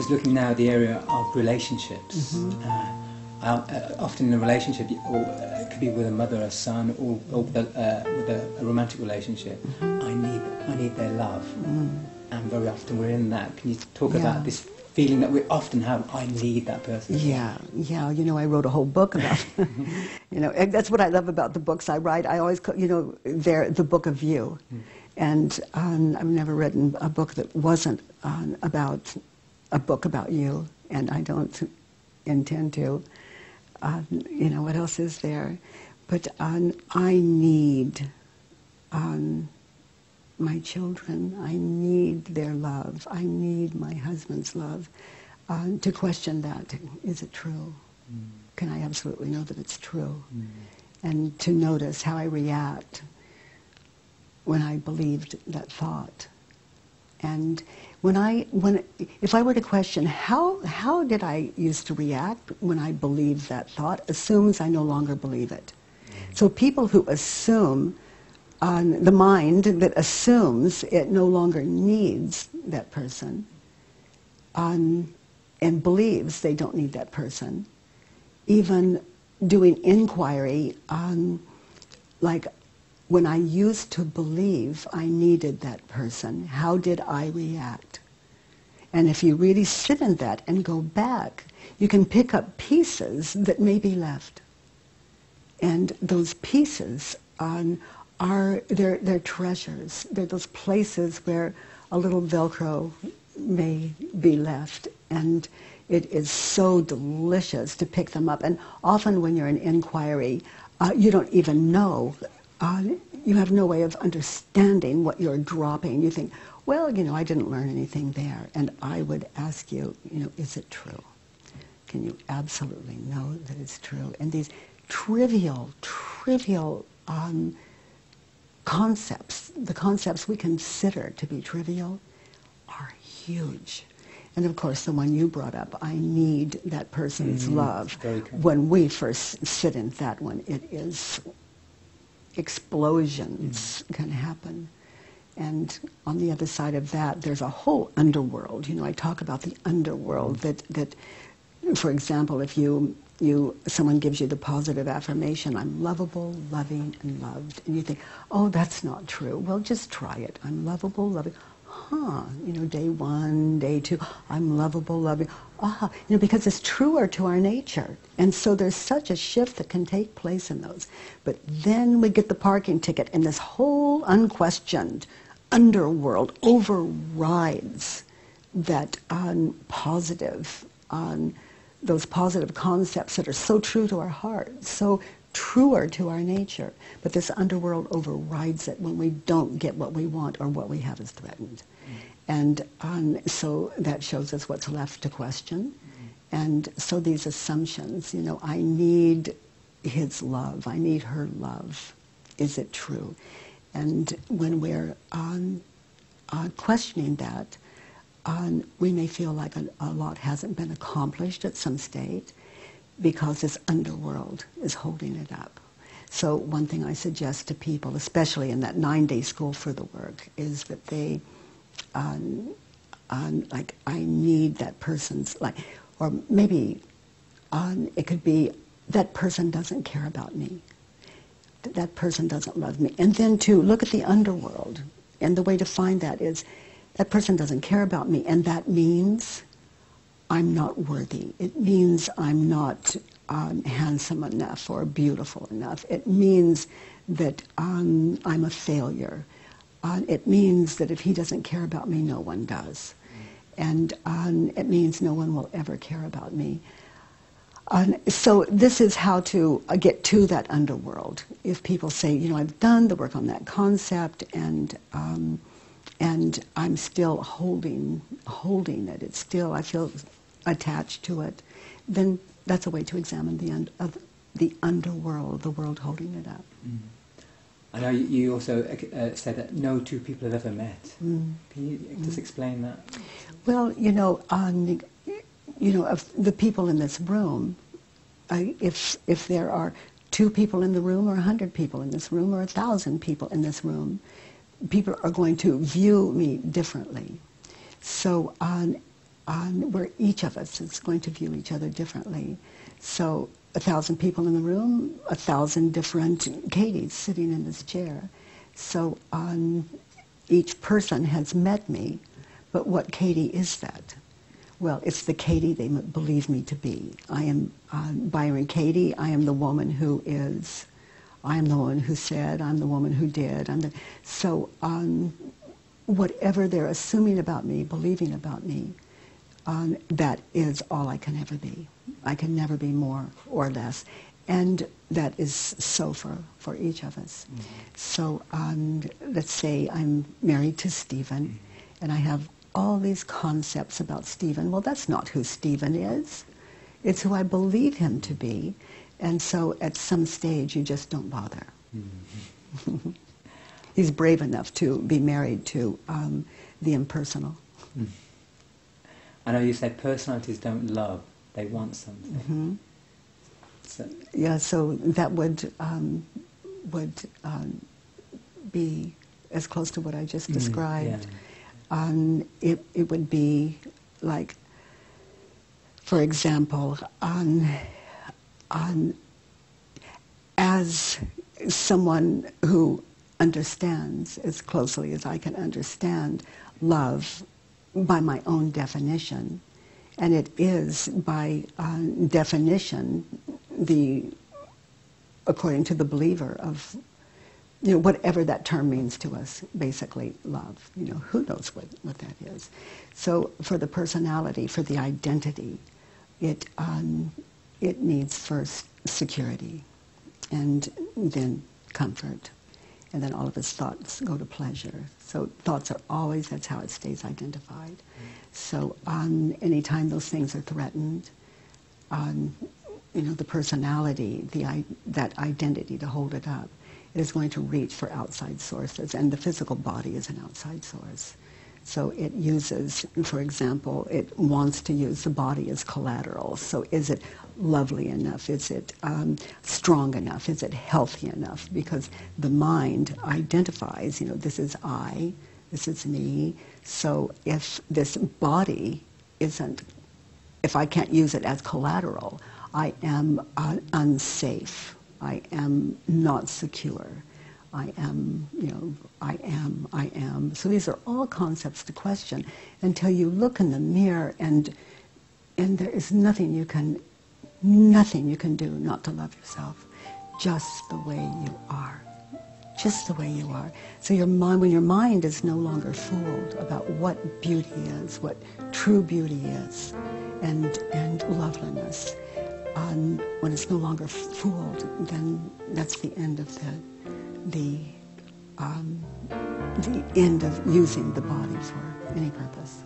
just looking now at the area of relationships. Often in a relationship, or it could be with a mother, a son, or with a romantic relationship. I need their love, and very often we're in that. Can you talk about this feeling that we often have? I need that person. Yeah. You know, I wrote a whole book about. You know, and that's what I love about the books I write. I always, you know, they're the book of you, and I've never written a book that wasn't about a book about you, and I don't intend to. You know, what else is there? But I need my children. I need their love. I need my husband's love. To question that, is it true? Can I absolutely know that it's true? And to notice how I react when I believed that thought. And if I were to question how did I used to react when I believed that thought, assumes I no longer believe it. So people who assume, the mind that assumes it no longer needs that person, and believes they don't need that person, even doing inquiry on, like, when I used to believe I needed that person, how did I react? And if you really sit in that and go back, you can pick up pieces that may be left. And those pieces they're treasures. They're those places where a little Velcro may be left. And it is so delicious to pick them up. And often when you're in inquiry, you don't even know. You have no way of understanding what you're dropping. You think, well, you know, I didn't learn anything there. And I would ask you, you know, is it true? Can you absolutely know that it's true? And these trivial concepts, the concepts we consider to be trivial, are huge. And of course, the one you brought up, I need that person's love. When we first sit in that one, it is explosions can happen. And on the other side of that, there's a whole underworld. You know, I talk about the underworld that for example, if someone gives you the positive affirmation, I'm lovable, loving, and loved, and you think, oh, that's not true. Well, just try it. I'm lovable, loving. You know, day 1, day 2, I'm lovable, loving. You know, because it's truer to our nature. And so there's such a shift that can take place in those. But then we get the parking ticket, and this whole unquestioned underworld overrides that those positive concepts that are so true to our heart, so truer to our nature. But this underworld overrides it when we don't get what we want or what we have is threatened. And so that shows us what's left to question. And so these assumptions, you know, I need his love, I need her love. Is it true? And when we're questioning that, we may feel like a lot hasn't been accomplished at some state because this underworld is holding it up. So one thing I suggest to people, especially in that 9-day school for the work, is that they, like, I need that person's, like, or maybe it could be that person doesn't care about me. That person doesn't love me. And then to look at the underworld. And the way to find that is, that person doesn't care about me, and that means I'm not worthy. It means I'm not handsome enough or beautiful enough. It means that I'm a failure. It means that if he doesn't care about me, no one does. And it means no one will ever care about me. So this is how to get to that underworld. If people say, you know, I've done the work on that concept, and I'm still holding it. It's still, I feel attached to it. Then that's a way to examine the underworld, the world holding it up. I know you also said that no two people have ever met. Can you just explain that? Well, you know, of the people in this room, if there are 2 people in the room, or 100 people in this room, or 1,000 people in this room, people are going to view me differently. So where each of us is going to view each other differently. So 1,000 people in the room, 1,000 different Katies sitting in this chair. So each person has met me, but what Katie is that? Well, it's the Katie they believe me to be. I am Byron Katie. I am the woman who is. I am the one who said. I'm the woman who did. So whatever they're assuming about me, believing about me, that is all I can ever be. I can never be more or less. And that is so for each of us. Mm-hmm. So let's say I'm married to Stephen, and I have all these concepts about Stephen. Well, that's not who Stephen is. It's who I believe him to be. And so at some stage, you just don't bother. Mm-hmm. He's brave enough to be married to the impersonal. Mm. I know you say personalities don't love, they want something. Mm-hmm. Yeah, so that would be as close to what I just described. Yeah. It would be like, for example, as someone who understands as closely as I can understand love by my own definition, and it is by definition according to the believer of, whatever that term means to us, basically love. Who knows what that is. So for the personality, for the identity, it needs first security, and then comfort, and then all of its thoughts go to pleasure. So thoughts are always, that's how it stays identified. So anytime those things are threatened, the personality, that identity to hold it up, it is going to reach for outside sources, and the physical body is an outside source. So it uses, for example, it wants to use the body as collateral. So is it lovely enough? Is it strong enough? Is it healthy enough? Because the mind identifies, this is I, this is me. So if this body isn't, if I can't use it as collateral, I am unsafe. I am not secure. I am, I am. So these are all concepts to question until you look in the mirror and there is nothing you can do not to love yourself, just the way you are. Just the way you are. So when your mind is no longer fooled about what beauty is, what true beauty is, and loveliness, when it's no longer fooled, then that's the end of the end of using the body for any purpose.